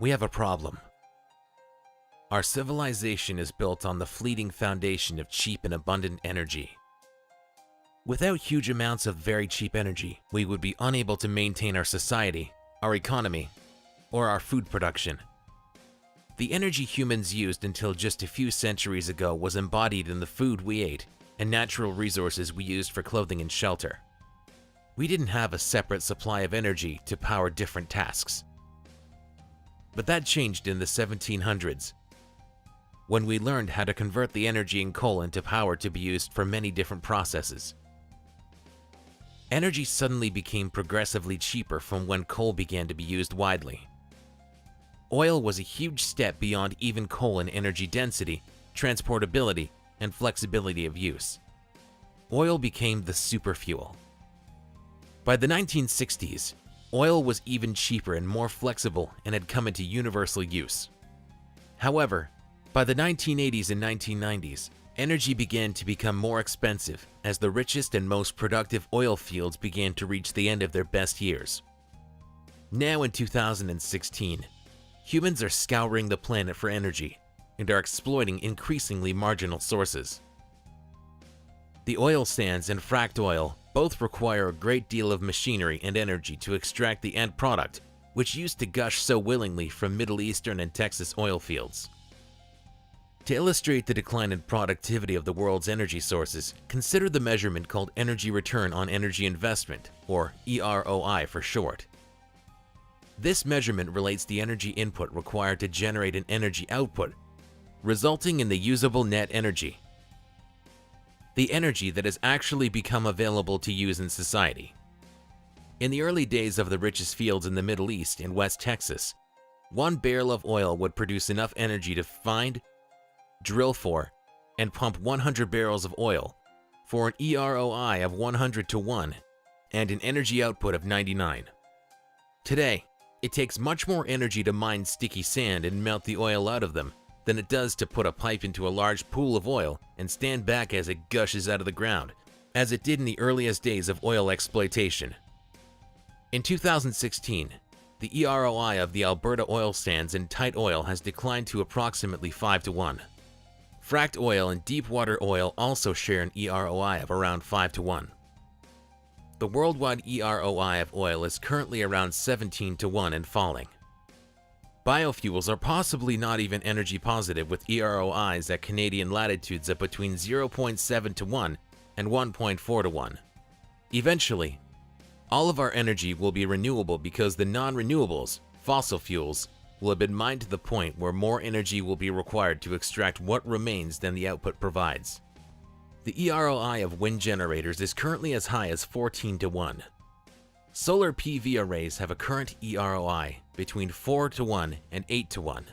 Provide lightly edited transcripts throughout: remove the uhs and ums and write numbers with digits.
We have a problem. Our civilization is built on the fleeting foundation of cheap and abundant energy. Without huge amounts of very cheap energy, we would be unable to maintain our society, our economy, or our food production. The energy humans used until just a few centuries ago was embodied in the food we ate and natural resources we used for clothing and shelter. We didn't have a separate supply of energy to power different tasks. But that changed in the 1700s, when we learned how to convert the energy in coal into power to be used for many different processes. Energy suddenly became progressively cheaper from when coal began to be used widely. Oil was a huge step beyond even coal in energy density, transportability, and flexibility of use. Oil became the superfuel. By the 1960s, oil was even cheaper and more flexible and had come into universal use. However, by the 1980s and 1990s, energy began to become more expensive as the richest and most productive oil fields began to reach the end of their best years. Now in 2016, humans are scouring the planet for energy and are exploiting increasingly marginal sources. The oil sands and fracked oil both require a great deal of machinery and energy to extract the end product, which used to gush so willingly from Middle Eastern and Texas oil fields. To illustrate the decline in productivity of the world's energy sources, consider the measurement called Energy Return on Energy Investment, or EROI for short. This measurement relates the energy input required to generate an energy output, resulting in the usable net energy, the energy that has actually become available to use in society. In the early days of the richest fields in the Middle East and West Texas, 1 barrel of oil would produce enough energy to find, drill for, and pump 100 barrels of oil for an EROI of 100 to 1 and an energy output of 99. Today, it takes much more energy to mine sticky sand and melt the oil out of them than it does to put a pipe into a large pool of oil and stand back as it gushes out of the ground, as it did in the earliest days of oil exploitation. In 2016, the EROI of the Alberta oil sands and tight oil has declined to approximately 5 to 1. Fracked oil and deep water oil also share an EROI of around 5 to 1. The worldwide EROI of oil is currently around 17 to 1 and falling. Biofuels are possibly not even energy positive with EROIs at Canadian latitudes of between 0.7 to 1 and 1.4 to 1. Eventually, all of our energy will be renewable because the non-renewables, fossil fuels, will have been mined to the point where more energy will be required to extract what remains than the output provides. The EROI of wind generators is currently as high as 14 to 1. Solar PV arrays have a current EROI between 4 to 1 and 8 to 1.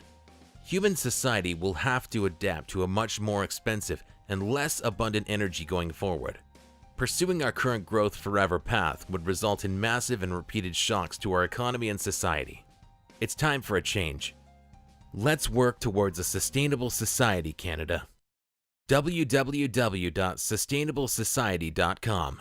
Human society will have to adapt to a much more expensive and less abundant energy going forward. Pursuing our current growth forever path would result in massive and repeated shocks to our economy and society. It's time for a change. Let's work towards a sustainable society, Canada. www.sustainablesociety.com